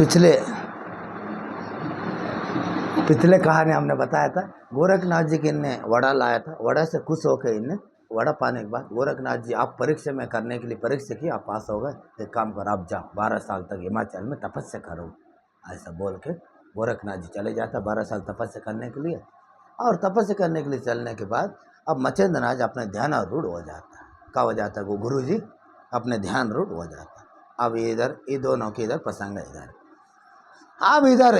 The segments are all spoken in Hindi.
पिछले पिछले कहानी हमने बताया था, गोरखनाथ जी के इनने वड़ा लाया था। वड़ा से खुश होकर इनने वड़ा पाने के बाद, गोरखनाथ जी आप परीक्षा में करने के लिए परीक्षा की, आप पास हो गए, एक काम करो आप जाओ 12 साल तक हिमाचल में तपस्या करो। ऐसा बोल के गोरखनाथ जी चले जाता 12 साल तपस्या करने के लिए। और तपस्या करने के लिए चलने के बाद अब मचेंद्रनाथ अपने ध्यान रूढ़ हो जाता। क्या हो जाता? वो गुरु जी अपने ध्यान रूढ़ हो जाता। अब इधर ये दोनों के इधर प्रसंग है। इधर अब इधर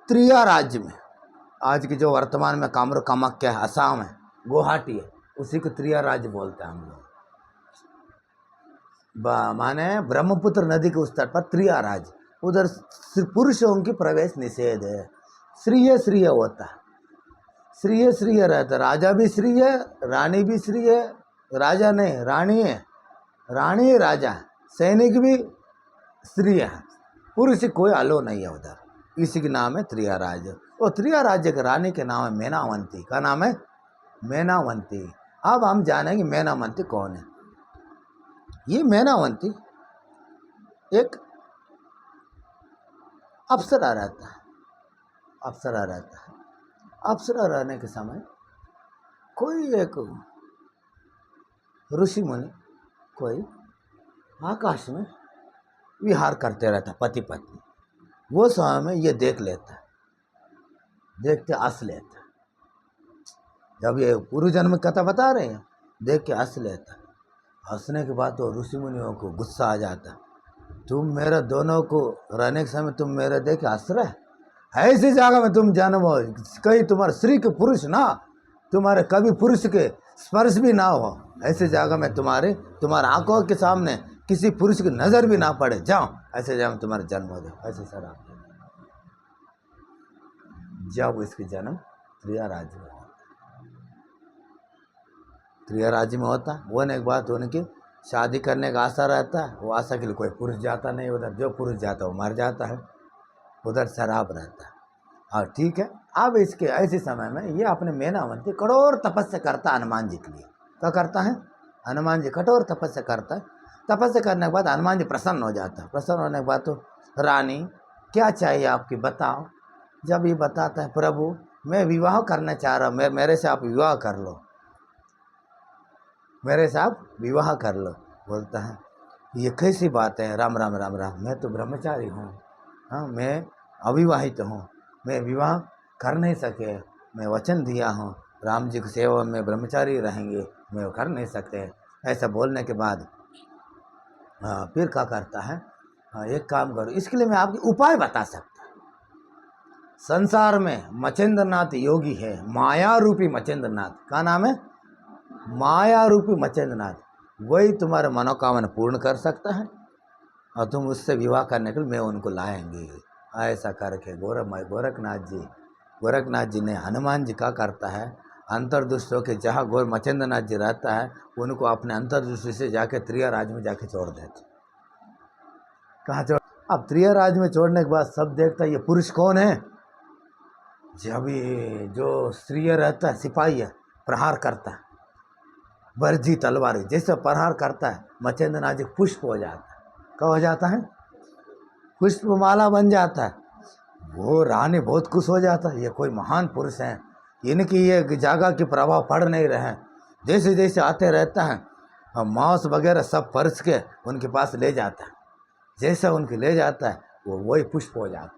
त्रिया राज्य में, आज की जो वर्तमान में कामरू कामाख्या है, असम है, गुवाहाटी है, उसी को त्रिया राज्य बोलते हैं हम लोग। माने ब्रह्मपुत्र नदी के उस तट पर त्रिया राज्य, उधर पुरुषों की प्रवेश निषेध है। श्रीय श्रीय होता है, श्रीय श्रीय रहता, राजा भी श्रीय, रानी भी श्रीय, राजा नहीं रानी है, रानी राजा, सैनिक भी श्रीय है, पुरुष कोई अलो नहीं है उधर। इसी के नाम है त्रिया राज्य। और त्रिया राज्य के रानी के नाम है मेनावंती। का नाम है मेनावंती। अब हम जानेंगे मेनावंती कौन है। ये मेनावंती एक अप्सरा रहता है, अप्सरा रहता है। अप्सरा रहने के समय कोई एक ऋषि मुनि कोई आकाश में विहार करते रहता, पति पत्नी। वो समय में ये देख लेता, देखते हंस लेता। जब ये पूर्व जन्म कथा बता रहे हैं, देख के हंस लेता। हंसने के बाद तो ऋषि मुनियों को गुस्सा आ जाता, तुम मेरा दोनों को रहने के समय तुम मेरे देख के हंस रहे, ऐसी जगह में तुम जन्म हो, कहीं तुम्हारे स्त्री के पुरुष ना, तुम्हारे कभी पुरुष के स्पर्श भी ना हो, ऐसे जगह में तुम्हारे आंखों के सामने किसी पुरुष की नजर भी ना पड़े, जाओ ऐसे जगह में तुम्हारा जन्म हो जाए। ऐसे सर आप जब इसके जन्म त्रिया राज्य में होता, त्रिया राज्य में होता, होने के बाद उनकी शादी करने का आशा रहता है। वो आशा के लिए कोई पुरुष जाता नहीं उधर, जो पुरुष जाता है वो मर जाता है, उधर शराब रहता है। और ठीक है, अब इसके ऐसे समय में ये अपने मेनावंती कठोर तपस्या करता हनुमान जी के लिए। क्या करता है? हनुमान जी कठोर तपस्या करता है। तपस्या करने के बाद हनुमान जी प्रसन्न हो जाता है। प्रसन्न होने के बाद तो रानी क्या चाहिए आपकी बताओ। जब ये बताता है, प्रभु मैं विवाह करना चाह रहा हूँ, मेरे से आप विवाह कर लो, मेरे से आप विवाह कर लो। बोलता है ये कैसी बात है, राम राम राम राम, मैं तो ब्रह्मचारी हूँ, हाँ मैं अविवाहित हूँ, मैं विवाह कर नहीं सके, मैं वचन दिया हूँ राम जी की सेवा में ब्रह्मचारी रहेंगे, मैं कर नहीं सकते। ऐसा बोलने के बाद फिर क्या करता है, एक काम करो, इसके लिए मैं आपको उपाय बता सकता हूँ। संसार में मचेंद्रनाथ योगी है, माया रूपी मचेंद्रनाथ। का नाम है? माया रूपी मचेंद्रनाथ। वही तुम्हारे मनोकामना पूर्ण कर सकता है और तुम उससे विवाह करने के लिए मैं उनको लाएंगे। ऐसा करके गोरखनाथ जी ने हनुमान जी का करता है, अंतर्दृष्टि होकर जहाँ मचेंद्रनाथ जी रहता है उनको अपने अंतर्दृष्टि से जाके त्रिया राज में जाके छोड़ देते। कहाँ छोड़? अब त्रिया राज में छोड़ने के बाद सब देखता है ये पुरुष कौन है। जब ये जो स्त्रीय रहता है, सिपाही है, प्रहार करता है, वर्जी तलवार जैसे प्रहार करता है, मचेंद्रनाथ जी पुष्प हो जाता है। क्या हो जाता है? पुष्पमाला बन जाता है। वो रानी बहुत खुश हो जाता है, ये कोई महान पुरुष हैं, इनकी ये जगह की प्रभाव पड़ नहीं रहे। जैसे जैसे आते रहता है और मांस वगैरह सब परस के उनके पास ले जाता है। जैसा उनके ले जाता है वो वही पुष्प हो जाता है।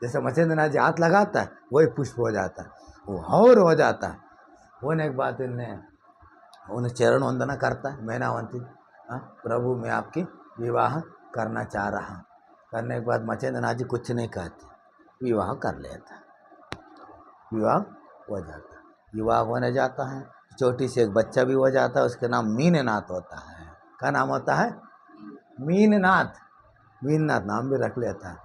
जैसे मचेंद्रनाथ जी हाथ लगाता है वही पुष्प हो जाता है, वो और हो जाता है। होने के बाद उन्हें चरण वंदना करता है मेनावंती, प्रभु मैं आपकी विवाह करना चाह रहा हूँ। करने के बाद मचेंद्रनाथ जी कुछ नहीं कहते, विवाह कर लेता, विवाह हो जाता है। विवाह होने जाता है, छोटी से एक बच्चा भी हो जाता है, उसके नाम मीननाथ होता है। क्या नाम होता है? मीननाथ। मीननाथ नाम भी रख लेता है।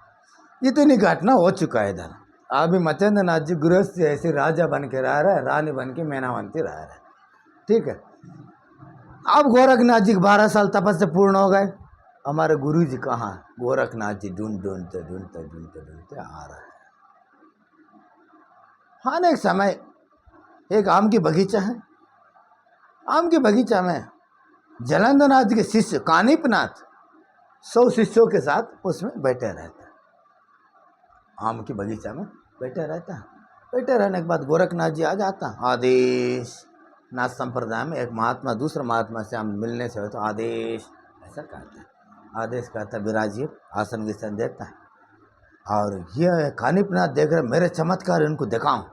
इतनी घटना हो चुका है इधर। अभी मचेंद्रनाथ जी गृहस्थ ऐसे राजा बन के रह रहे, रानी बन के मेनावंती रह रहे। ठीक है, अब गोरखनाथ जी 12 साल तपस्या पूर्ण हो गए। हमारे गुरु जी कहाँ? गोरखनाथ जी ढूंढते आ रहे हैं। हाँ, एक समय एक आम की बगीचा है, आम के बगीचा में जलंधरनाथ के शिष्य कानिपनाथ 100 शिष्यों के साथ उसमें बैठे रहते हैं। आम की बगीचा में बैठे रहता है। बैठे रहने के बाद गोरखनाथ जी आ जाता, आदेश। नाथ संप्रदाय में एक महात्मा दूसरे महात्मा से हम मिलने से हो तो आदेश ऐसा कहता है। आदेश कहता है विराजिए, आसन विसन देता है। और ये कानिपनाथ देख रहे मेरे चमत्कार इनको दिखाऊं,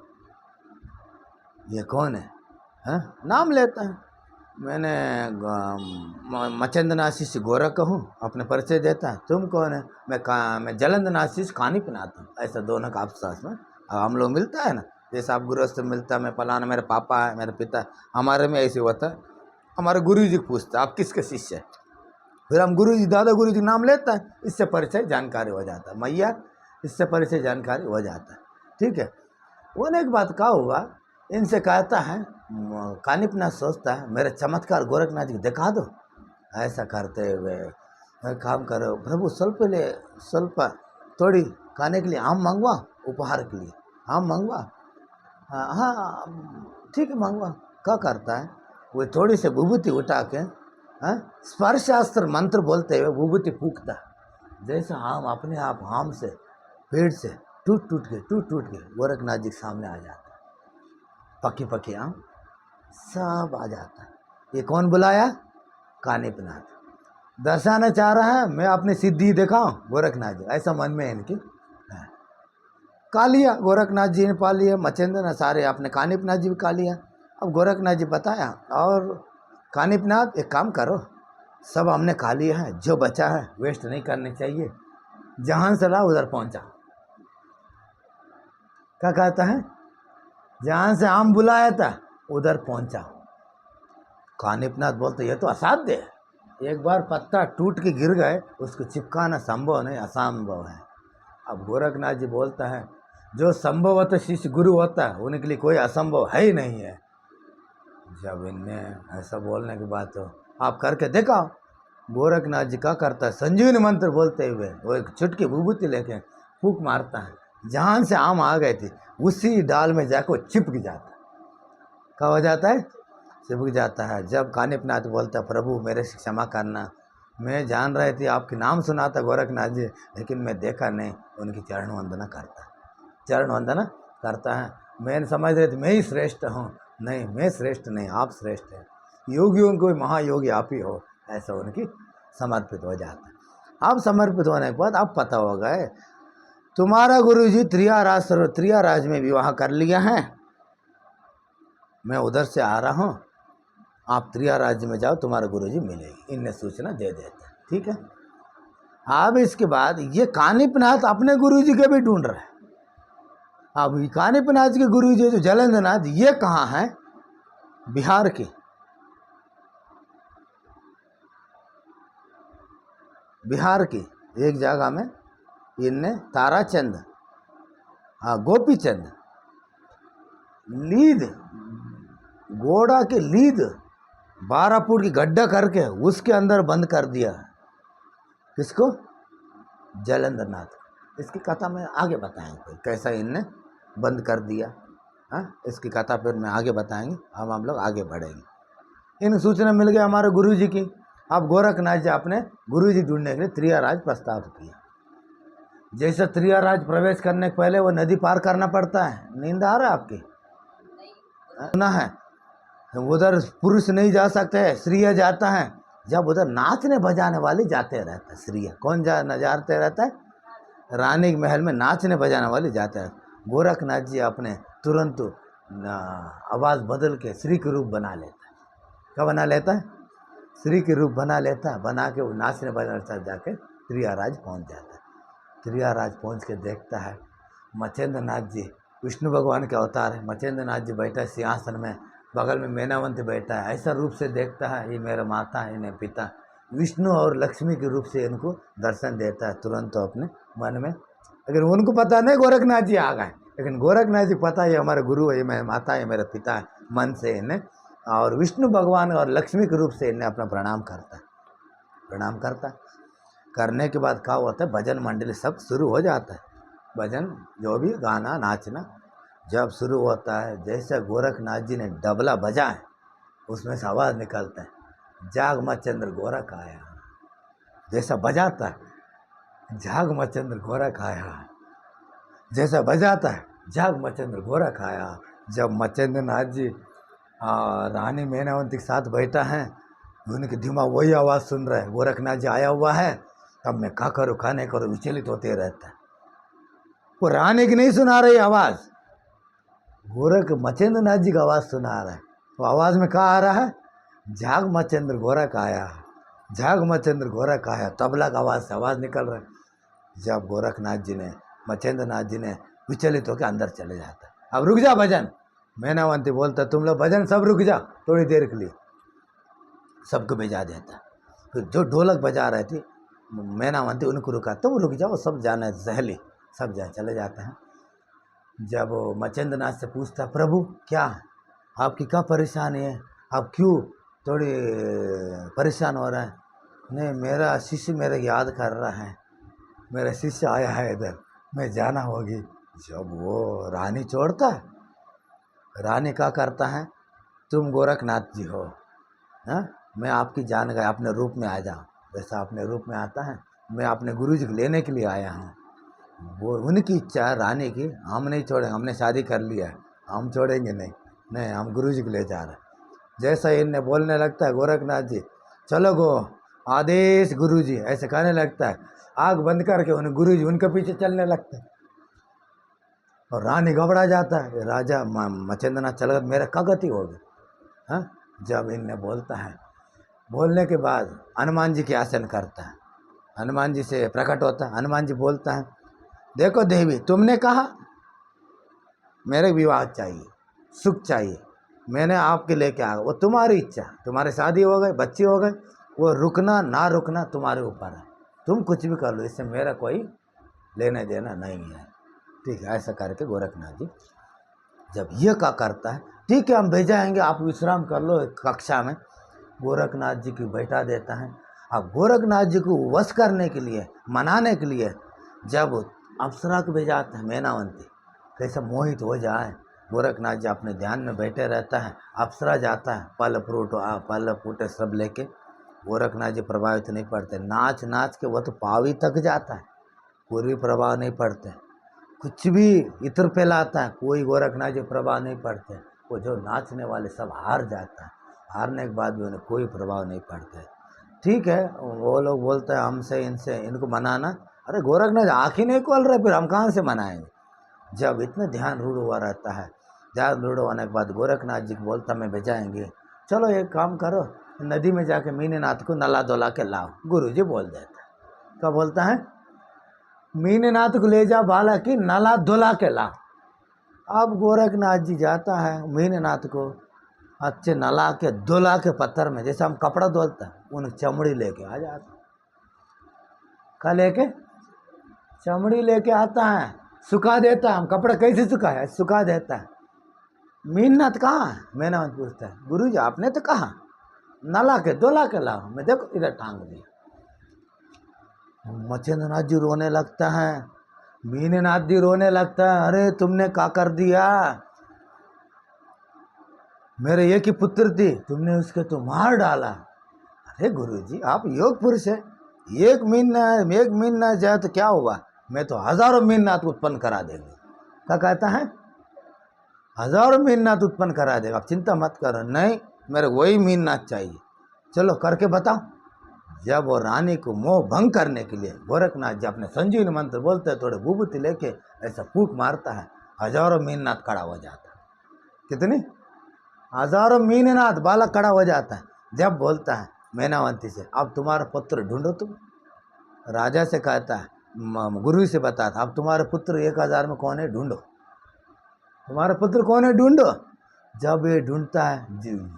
ये कौन है? नाम लेता है। मैंने मचंद्रनाथ शिष्य गोरख हूँ, अपने परिचय देता है। तुम कौन है? मैं जलंधनाथ शिष्य कानिपनाथ हूँ। ऐसा दोनों का आपस में हम लोग मिलता है ना, जैसे आप गुरु से मिलता है, मैं फलाना मेरे पापा है, मेरे पिता। हमारे में ऐसे होता है, हमारे गुरु जी पूछता है आप किसके शिष्य है, फिर हम गुरु जी दादा गुरु जी नाम लेता है, इससे परिचय जानकारी हो जाता है। मैया इससे परिचय जानकारी हो जाता है। ठीक है। होने के बाद क्या हुआ, इनसे कहता है, कानिपनाथ सोचता है मेरे चमत्कार गोरखनाथ जी को दिखा दो। ऐसा करते हुए काम करो प्रभु, स्वल्प थोड़ी खाने के लिए आम मंगवा, उपहार के लिए आम मंगवा। हाँ ठीक है मंगवा। क्या करता है, वो थोड़ी से विभूति उठा के स्पर्श शास्त्र मंत्र बोलते हुए विभूति फूकता, जैसे आम अपने आप आम से पेड़ से टूट टूट के गोरखनाथ जी के सामने आ जाता। पकी पकी आम सब आ जाता। ये कौन बुलाया? कानिपनाथ। दर्शाना चाह रहा है मैं अपनी सिद्धि दिखाऊं गोरखनाथ जी, ऐसा मन में इनकी है। का लिया गोरखनाथ जी ने, पा लिया मचेंद्र सारे, अपने कानिपनाथ जी भी का लिया। अब गोरखनाथ जी बताया, और कानिपनाथ एक काम करो, सब हमने खा लिया है, जो बचा है वेस्ट नहीं करनी चाहिए, जहां से ला उधर पहुंचा। क्या कहता है? जहां से आम बुलाया था उधर पहुंचा। कानिपनाथ बोलते ये तो असाध्य है, एक बार पत्ता टूट के गिर गए, उसको चिपकाना संभव नहीं, असंभव है। अब गोरखनाथ जी बोलता है जो संभव होता शिष्य गुरु होता है, उनके लिए कोई असंभव है ही नहीं है। जब इनने ऐसा बोलने के बाद तो आप करके देखा। गोरखनाथ जी क्या करता है, संजीवनी मंत्र बोलते हुए वो एक चुटकी विभूति लेके फूंक मारता है, जहां से आम आ गए थे उसी डाल में जाकर चिपक जाता है। क्या हो जाता है? चिपक जाता है। जब कानिपनाथ बोलता प्रभु मेरे से क्षमा करना, मैं जान रहे थे आपके नाम सुना था गोरखनाथ जी, लेकिन मैं देखा नहीं। उनकी चरण वंदना करता है, चरण वंदना करता है। मैं समझ रहे थे मैं ही श्रेष्ठ हूँ, नहीं मैं श्रेष्ठ नहीं, आप श्रेष्ठ हैं, योगियों को महायोगी आप ही हो, ऐसा उनकी समर्पित हो जाता है। अब समर्पित होने के बाद अब पता हो गए तुम्हारा गुरु जी त्रियाराज में विवाह कर लिया है, मैं उधर से आ रहा हूँ, आप त्रियाराज में जाओ, तुम्हारे गुरु जी मिलेगी। इनने सूचना दे देते। ठीक है। अब इसके बाद ये कानिपनाथ अपने गुरु जी के भी ढूंढ रहे हैं। अब कानिपनाथ के गुरु जी जो जलेंद्रनाथ, ये कहाँ है? बिहार के। बिहार की एक जगह में इनने ताराचंद, गोपीचंद लीद, घोड़ा के लीद 12 फुट की गड्ढा करके उसके अंदर बंद कर दिया। किसको? जलेंद्रनाथ। इसकी कथा में आगे बताएंगे कैसा इनने बंद कर दिया। इसकी कथा फिर मैं आगे बताएंगे, हम लोग आगे बढ़ेंगे। इन सूचना मिल गया हमारे गुरु जी की। अब गोरखनाथ जी अपने गुरु जी ढूंढने के लिए त्रियाराज प्रस्ताव किया। जैसे त्रियाराज प्रवेश करने के पहले वो नदी पार करना पड़ता है। नींद आ रहा है आपकी? सुना है उधर पुरुष नहीं जा सकते, स्त्रियाँ जाता है। जब उधर नाचने बजाने वाली जाते रहता है, स्त्रियाँ कौन जाते रहता है? रानी के महल में नाचने बजाने वाली जाते हैं। गोरखनाथ जी अपने तुरंत आवाज़ बदल के स्त्री के रूप बना लेता है। क्या बना लेता है? स्त्री के रूप बना लेता है। बना के वो नाचने बजाने साथ जाके त्रियाराज पहुंच जाता है। त्रियाराज पहुंच के देखता है मचेंद्र नाथ जी विष्णु भगवान के अवतार है। मचेंद्र नाथ जी बैठा है सिंहासन में, बगल में मेनावंत बैठा है। ऐसा रूप से देखता है, ये मेरा माता है, इन्हें पिता। विष्णु और लक्ष्मी के रूप से इनको दर्शन देता है तुरंत तो अपने मन में। लेकिन उनको पता नहीं गोरखनाथ जी आ गए, लेकिन गोरखनाथ जी पता है हमारे गुरु है, ये मेरा माता है, मेरा पिता है। मन से इन्हें और विष्णु भगवान और लक्ष्मी के रूप से इन्हें अपना प्रणाम करता है। प्रणाम करता है। करने के बाद क्या होता है, भजन मंडली सब शुरू हो जाता है। भजन जो भी गाना नाचना जब शुरू होता है, जैसे गोरखनाथ जी ने डबला बजाए उसमें से आवाज़ निकलता है, जाग मचंद्र गोरख आया। जैसा बजाता है, जाग मचंद्र गोरख आया। जैसा बजाता है, जाग मचेंद्र गोरख आया। जब मचेंद्र नाथ जी रानी मैनावती के साथ बैठा है, उनके दिमाग वही आवाज़ सुन रहा है, गोरखनाथ जी आया हुआ है। तब मैं क्या करूँ क्या नहीं करूँ विचलित होते रहता है। वो रानी की नहीं सुना रही आवाज़, गोरख मचेंद्र नाथ जी का आवाज़ सुना रहा है। वो आवाज़ में क्या आ रहा है, जाग मचेंद्र गोरख आया, जाग मचेंद्र गोरख आया। तबला का आवाज़ से आवाज़ निकल रहा है। जब गोरखनाथ जी ने मचेंद्र नाथ जी ने विचलित होकर अंदर चले जाता है। अब रुक जा भजन, मैनावंती बोलता तुम लोग भजन सब रुक जा थोड़ी देर के लिए, सबको भेजा देता। फिर जो ढोलक बजा रहे थे मैनावंती उनको रुका, तुम रुक जाओ सब जाना है, सहेली सब जा चले जाते हैं। जब मचेंद्र नाथ से पूछता प्रभु क्या है आपकी, क्या परेशानी है, आप क्यों थोड़ी परेशान हो रहा है। नहीं मेरा शिष्य मेरे याद कर रहा है, मेरा शिष्य आया है इधर, मैं जाना होगी। जब वो रानी छोड़ता है, रानी क्या करता है, तुम गोरखनाथ जी हो, हाँ मैं आपकी जान गया, अपने रूप में आ जाओ। जैसा अपने रूप में आता है, मैं अपने गुरु जी को लेने के लिए आया हूँ। वो उनकी इच्छा है रानी की, हम नहीं छोड़ेंगे, हमने शादी कर लिया है, हम छोड़ेंगे नहीं, नहीं हम गुरु जी को ले जा रहे हैं। जैसा इनने बोलने लगता है गोरखनाथ जी चलो गो आदेश गुरु जी, ऐसे कहने लगता है, आग बंद करके उन्हें गुरु जी उनके पीछे चलने लगते हैं। और रानी घबरा जाता है, राजा मचेंद्र नाथ चल गए, मेरा क्या गति होगी। हाँ जब इनने बोलता है, बोलने के बाद हनुमान जी के आसन करता है, हनुमान जी से प्रकट होता है। हनुमान जी बोलता है देखो देवी तुमने कहा मेरे विवाह चाहिए, सुख चाहिए, मैंने आपके लेके आ गया, वो तुम्हारी इच्छा, तुम्हारी शादी हो गई, बच्चे हो गए, वो रुकना ना रुकना तुम्हारे ऊपर है, तुम कुछ भी कर लो, इससे मेरा कोई लेने देना नहीं है। ठीक है, ऐसा करके गोरखनाथ जी जब ये क्या करता है, ठीक है हम भेजाएंगे, आप विश्राम कर लो कक्षा में, गोरखनाथ जी को बैठा देता है। अब गोरखनाथ जी को वश करने के लिए, मनाने के लिए जब अप्सरा को भेजाता है मैनावंती, कैसे मोहित हो जाए। गोरखनाथ जी अपने ध्यान में बैठे रहता है, अप्सरा जाता है, पल फूटे सब लेके, गोरखनाथ जी प्रभावित नहीं पड़ते, नाच नाच के वो तो पावी तक जाता है, पूरी प्रभाव नहीं पड़ते। कुछ भी इत्र फैलाता है, कोई गोरखनाथ जी प्रभाव नहीं पड़ते। वो जो नाचने वाले सब हार जाता है, हारने के बाद भी उन्हें कोई प्रभाव नहीं पड़ता है। ठीक है वो लोग बोलते हैं हमसे इनसे इनको मनाना, अरे गोरखनाथ आँख ही नहीं खोल रहे, फिर हम कहाँ से मनाएंगे। जब इतना ध्यान रूढ़ हुआ रहता है, ध्यान रूढ़ होने के बाद गोरखनाथ जी को बोलता मैं भेजाएंगे, चलो एक काम करो नदी में जाके मीननाथ को नला धोला के लाओ। गुरु जी बोल देता है, क्या बोलता है, मीननाथ को ले जा बाला की नला धुला के ला। अब गोरखनाथ जी जाता है मीननाथ को अच्छे नला के धुला के पत्थर में, जैसे हम कपड़ा धोलते हैं, उन चमड़ी लेके आ जाता, क्या लेके, चमड़ी लेके आता है, सुखा देता है। हम कपड़ा कैसे सुखाया, सुखा देता है। मीननाथ कहाँ है, मैनावंत पूछता है, गुरु जी आपने तो कहा नला के धुला के लाओ, मैं देखो इधर टांग दिया। मचेंद्र नाथ जी रोने लगता है, मीननाथ जी रोने लगता है, अरे तुमने क्या कर दिया, मेरे एक ही पुत्र थी, तुमने उसके तो मार डाला। अरे गुरुजी आप योग पुरुष है, एक मीन जाए तो क्या हुआ, मैं तो हजारों मीननाथ उत्पन्न करा देंगे। क्या कहता है, हजारों मीननाथ उत्पन्न करा देगा, आप चिंता मत करो। नहीं मेरे वही मीननाथ चाहिए, चलो करके बताओ। जब वो रानी को मोह भंग करने के लिए गोरखनाथ जी अपने संजीवनी मंत्र बोलते हैं, थोड़े विभूति लेके ऐसा फूंक मारता है, हजारों मीननाथ खड़ा हो जाता है। कितनी, हजारों मीननाथ बालक खड़ा हो जाता है। जब बोलता है मैनावंती से अब तुम्हारा पुत्र ढूंढो, तुम राजा से कहता है, गुरु से बताता, अब तुम्हारे पुत्र 1000 में कौन है, ढूंढो, तुम्हारा पुत्र कौन है ढूंढो। जब ये ढूंढता है,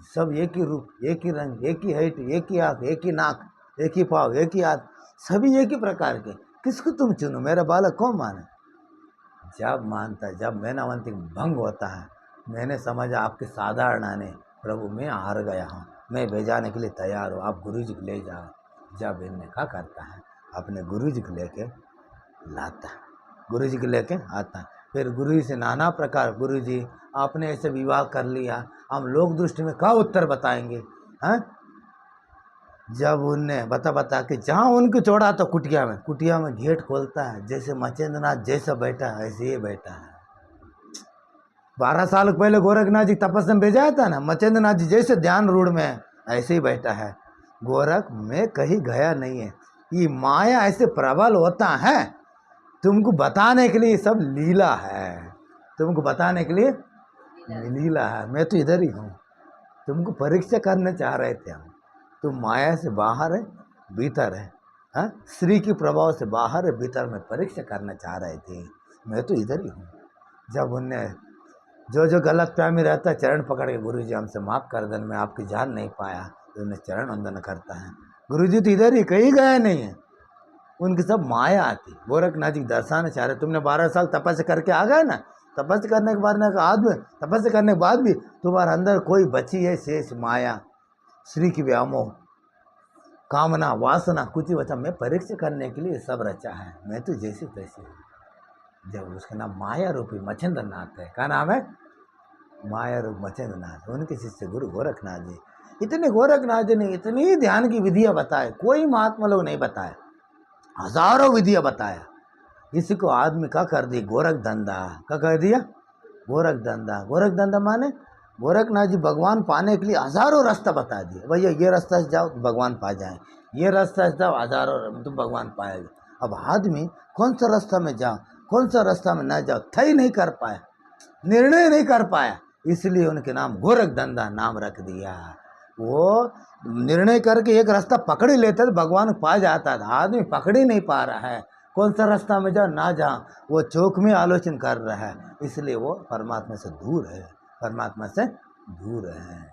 सब एक ही रूप, एक ही रंग, एक ही हाइट, एक ही आँख, एक ही नाक, एक ही पाँव, एक ही हाथ, सभी एक ही प्रकार के, किसको तुम चुनो, मेरा बालक कौन माने। जब मानता है, जब मैनावंती भंग होता है, मैंने समझा आपके साधारण आने, प्रभु मैं हार गया हूँ, मैं भेजाने के लिए तैयार हूँ, आप गुरु जी को ले जाओ। जब इनने क्या करता है, अपने गुरु जी को लेके लाता है, गुरु जी को लेके आता है। फिर गुरु जी से नाना प्रकार, गुरु जी आपने ऐसे विवाह कर लिया, हम लोक दृष्टि में क्या उत्तर बताएंगे, हैं। जब उनने बता कि जहाँ उनको छोड़ा तो कुटिया में गेट खोलता है, जैसे मचेंद्रनाथ जैसा बैठा है ऐसे ही बैठा है। 12 साल पहले गोरखनाथ जी तपस्या में भेजा था ना, मचेंद्रनाथ जी जैसे ध्यान रूढ़ में है ऐसे ही बैठा है। गोरख में कहीं गया नहीं है, ये माया ऐसे प्रबल होता है, तुमको बताने के लिए सब लीला है, तुमको बताने के लिए लीला है। मैं तो इधर ही हूँ, तुमको परीक्षा करने चाह रहे थे हम। तुम माया से बाहर है भीतर है, हाँ श्री की प्रभाव से बाहर है भीतर में परीक्षा करना चाह रहे थे। मैं तो इधर ही हूँ। जब उनने जो गलत फहमी रहता है चरण पकड़ के गुरु जी हमसे माफ़ कर देना, मैं आपकी जान नहीं पाया, तो उन्हें चरण वंदन करता है। गुरु जी तो इधर ही कहीं गए नहीं है, उनकी सब माया आती। गोरखनाथ जी दर्शाना चाह रहे, तुमने 12 साल तपस्या करके आ गए ना, तपस्या करने के बाद भी तुम्हारे अंदर कोई बची है शेष माया, श्री की व्यामोह, कामना, वासना कुछ ही बचा। मैं परीक्षा करने के लिए सब रचा है, मैं तो जैसे तैसे हूँ। जब उसका नाम माया रूपी मच्छिंद्रनाथ है, क्या नाम है? माया रूप मच्छिंद्रनाथ। उनके शिष्य गुरु गोरखनाथ जी, इतने गोरखनाथ जी ने इतनी ध्यान की विधियाँ बताए, कोई महात्मा लोग नहीं बताए, हजारों विधियाँ बताया। इसी को आदमी क्या कर दी? गोरख धंधा। क्या कर दिया? गोरख धंधा। गोरख धंधा माने गोरखनाथ जी भगवान पाने के लिए हजारों रास्ता बता दिए, भैया ये रास्ता से जाओ भगवान पा जाए, ये रास्ता से जाओ हजारों तुम भगवान पाएगे। अब आदमी कौन सा रास्ता में जाओ, कौन सा रास्ता में ना जाओ, तय नहीं कर पाया, निर्णय नहीं कर पाया, इसलिए उनके नाम गोरख धंधा नाम रख दिया। वो निर्णय करके एक रास्ता पकड़ ही लेते तो भगवान पा जाता था, आदमी पकड़ ही नहीं पा रहा है, कौन सा रास्ता में जाओ ना जाओ, वो चौक में आलोचना कर रहा है, इसलिए वो परमात्मा से दूर है, परमात्मा से दूर है।